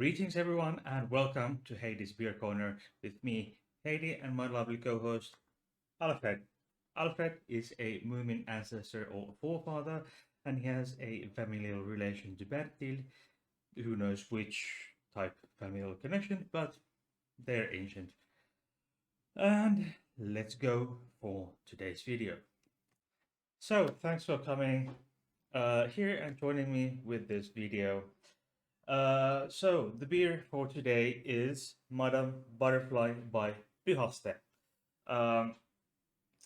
Greetings, everyone, and welcome to Heidi's Beer Corner with me, Heidi, and my lovely co host, Alfred. Alfred is a Moomin ancestor or forefather, and he has a familial relation to Bertil. Who knows which type familial connection, but they're ancient. And let's go for today's video. So, thanks for coming here and joining me with this video. So the beer for today is Madame Butterfly by Pühaste. Um,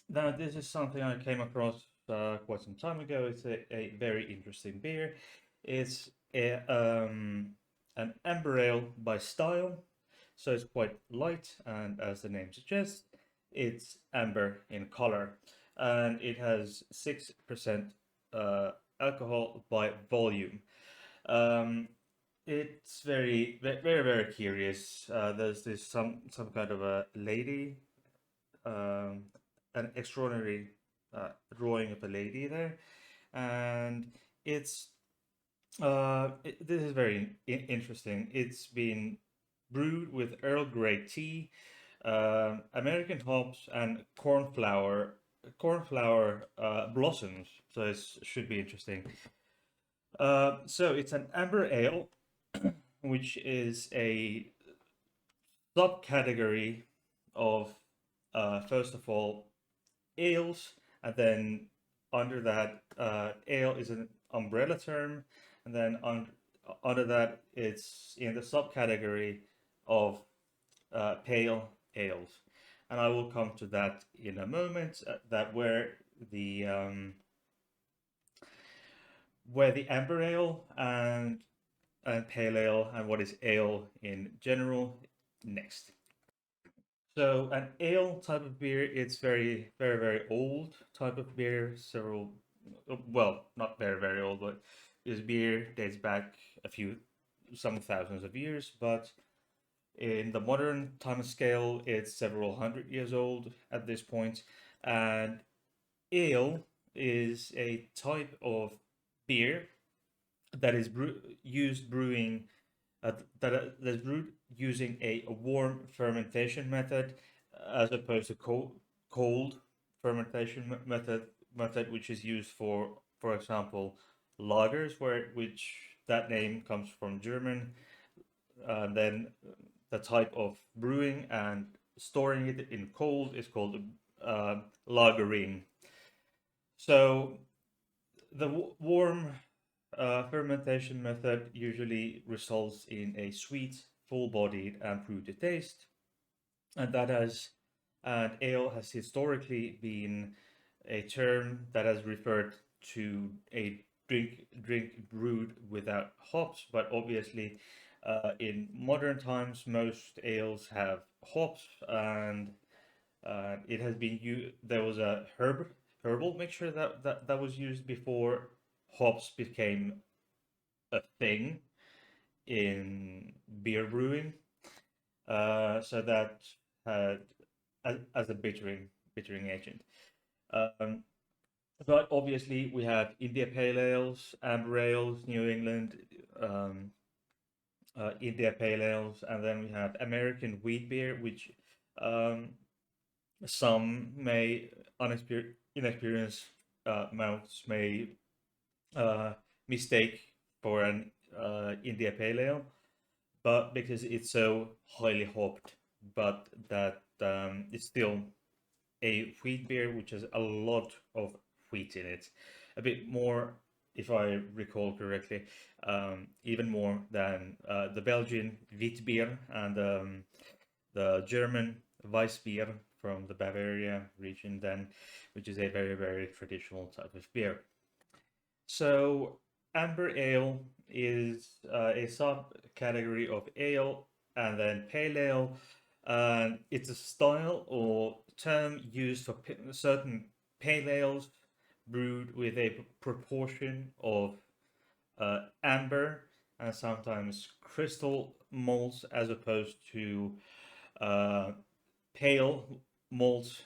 Now this is something I came across quite some time ago. It's a very interesting beer. It's an amber ale by style, so it's quite light, and as the name suggests, it's amber in color, and it has 6% alcohol by volume. Um, it's very curious. There's this some kind of a lady, um, an extraordinary drawing of a lady there, and it's this is very interesting. It's been brewed with Earl Grey tea, American hops, and cornflower blossoms. So it should be interesting. So it's an amber ale, which is a subcategory of first of all ales, and then under that ale is an umbrella term, and then under that it's in the subcategory of pale ales, and I will come to that in a moment. That where the amber ale and pale ale and what is ale in general next. So an ale type of beer, it's very old type of beer. Several, well, not very old, but this beer dates back some thousands of years. But in the modern time scale, it's several hundred years old at this point. And ale is a type of beer that is used brewing that's brewed using a warm fermentation method as opposed to cold fermentation method which is used for example, lagers, which that name comes from German. Then the type of brewing and storing it in cold is called lagering. So the warm fermentation method usually results in a sweet, full-bodied, and fruity taste, and ale has historically been a term that has referred to a drink brewed without hops. But obviously, in modern times, most ales have hops, and it has been used. There was a herbal mixture that was used before hops became a thing in beer brewing. So that had as a bittering agent. Um, but obviously we have India Pale Ales, Amber Ales, New England, India Pale Ales, and then we have American Wheat Beer, which um, some may inexperienced mouths may mistake for an India Pale Ale, but because it's so highly hopped, but that it's still a wheat beer which has a lot of wheat in it, a bit more, if I recall correctly, even more than the Belgian Witbier and the German Weissbier from the Bavaria region, then, which is a very traditional type of beer. So amber ale is a subcategory of ale, and then pale ale. It's a style or term used for certain pale ales brewed with a proportion of amber and sometimes crystal malts, as opposed to uh, pale malts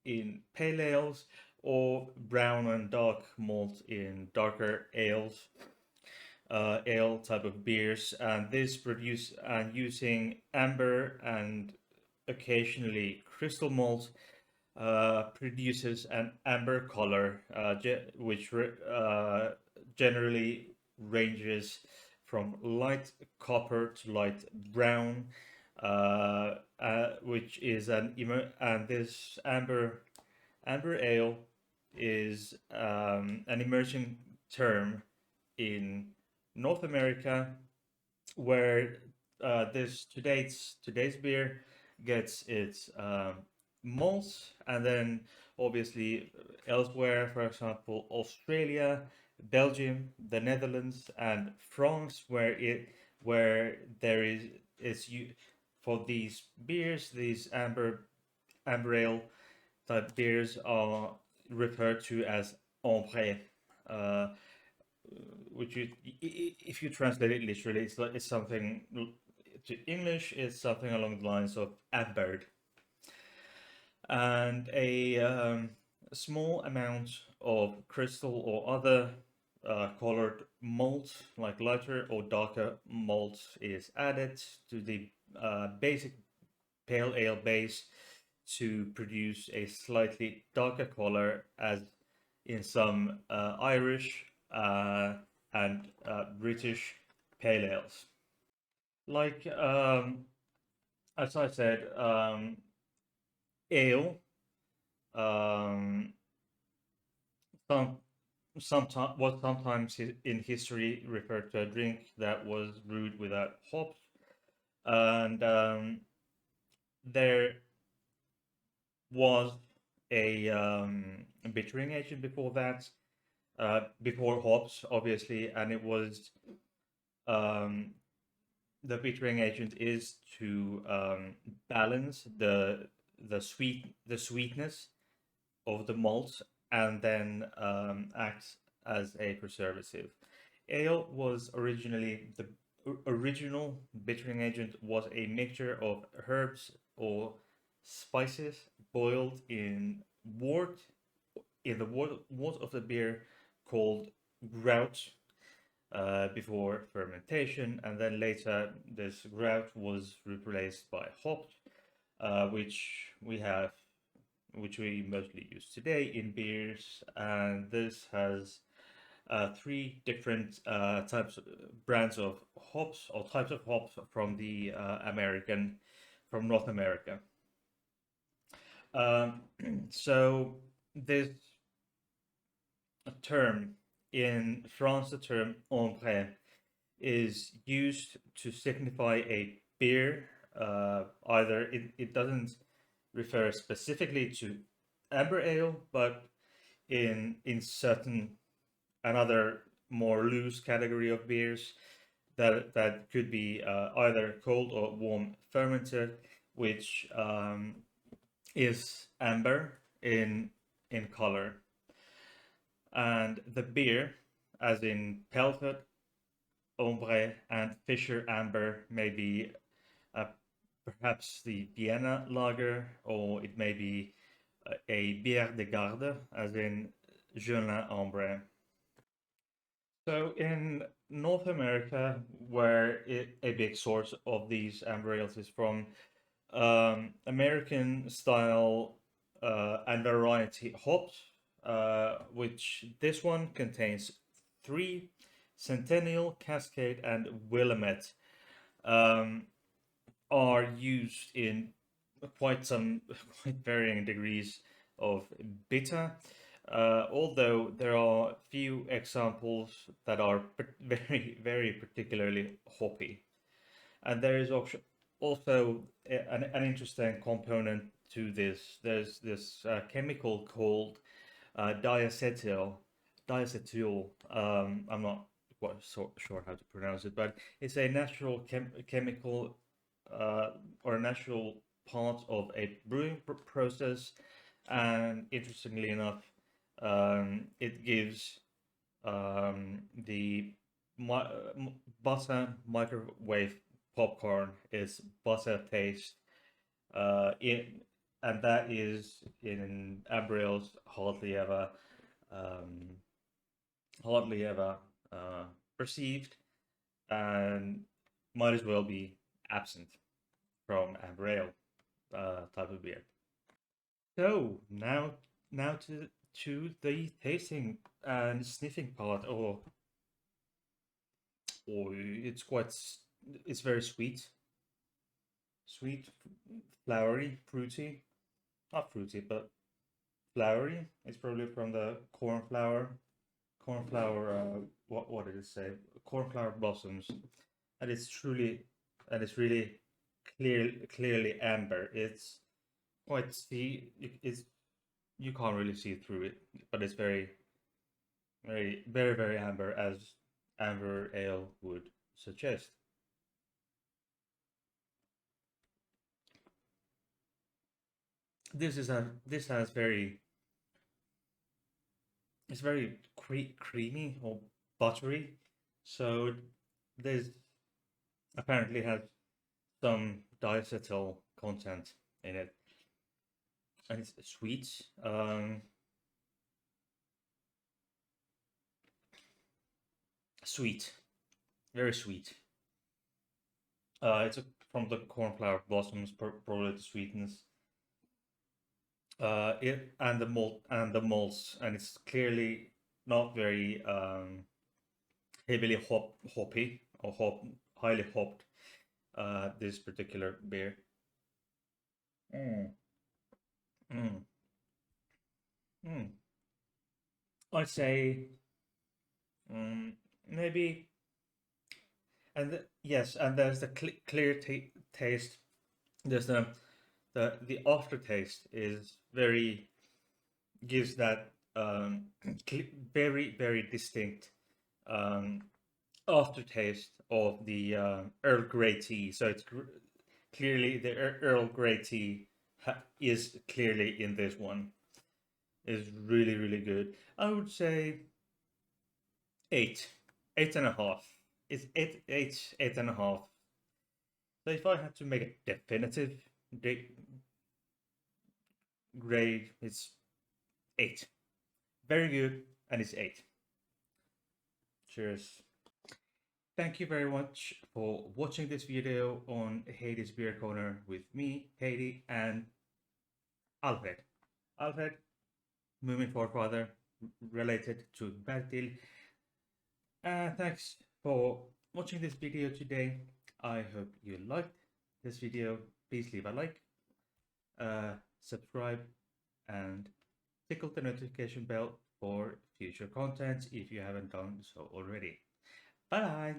in pale ales, or brown and dark malt in darker ales. ale type of beers, and this produce and using amber and occasionally crystal malt produces an amber color, which generally ranges from light copper to light brown, which is and this amber ale is an emerging term in North America, where this today's beer gets its malts, and then obviously elsewhere, for example, Australia, Belgium, the Netherlands, and France, where there is you for these beers, these amber ale type beers are referred to as ambré, uh, which if you translate it literally, it's something to English. It's something along the lines of ambered, and a small amount of crystal or other colored malt, like lighter or darker malt, is added to the basic pale ale base to produce a slightly darker color, as in some Irish and British pale ales. Like as I said, ale. Um, some was sometimes in history referred to a drink that was brewed without hops, and there was a bittering agent before that, before hops, obviously, and it was um, the bittering agent is to balance the sweetness of the malt, and then acts as a preservative. Ale was originally the original bittering agent was a mixture of herbs or spices boiled in the wort of the beer called grout, before fermentation, and then later this grout was replaced by hops, which we mostly use today in beers, and this has three different brands of hops or types of hops from the from North America. Um, so this term in France, the term ambré is used to signify a beer. Either it doesn't refer specifically to amber ale, but in certain another more loose category of beers that could be either cold or warm fermented, which is amber in color, and the beer, as in pelted, ombre, and Fisher amber, may be uh, perhaps the Vienna lager, or it may be a bière de garde, as in Jeune ambre. So in North America, where a big source of these amber ales is from, American style and variety hops, which this one contains three: Centennial, Cascade, and Willamette, um, are used in quite varying degrees of bitter. Although there are few examples that are very particularly hoppy, and there is also an interesting component to this. There's this chemical called diacetyl. Diacetyl. I'm not quite sure how to pronounce it, but it's a natural chemical or a natural part of a brewing process, and interestingly enough, it gives the butter microwave popcorn is butter taste, in and that is in Ambriel's um, hardly ever perceived, and might as well be absent from amber ale type of beer. So now to the tasting and sniffing part, or it's very sweet, sweet, flowery, fruity, not fruity, but flowery. It's probably from the cornflower. What did it say? Cornflower blossoms, and it's really clearly amber. It's quite see. It's you can't really see through it, but it's very amber, as amber ale would suggest. This has very it's very creamy or buttery, so there's apparently has some diacetyl content in it, and it's sweet. Sweet, very sweet. It's from the cornflower blossoms, probably the sweetness. It and the malts, and it's clearly not very heavily hoppy or highly hopped. This particular beer. Mm, mm, mm. I'd say maybe, yes, and there's the clear taste. There's the aftertaste is very gives that very distinct um, aftertaste of the Earl Grey tea. So it's clearly the Earl Grey tea is clearly in this one. Is really good. I would say eight, 8.5. It's eight and a half. So if I had to make a definitive grade, it's eight. Very good, and it's eight. Cheers. Thank you very much for watching this video on Hades Beer Corner with me, Heidi, and Alfred. Alfred, moving forefather, related to Bertil. Thanks for watching this video today. I hope you liked this video. Please leave a like, subscribe, and tickle the notification bell for future content if you haven't done so already. Bye!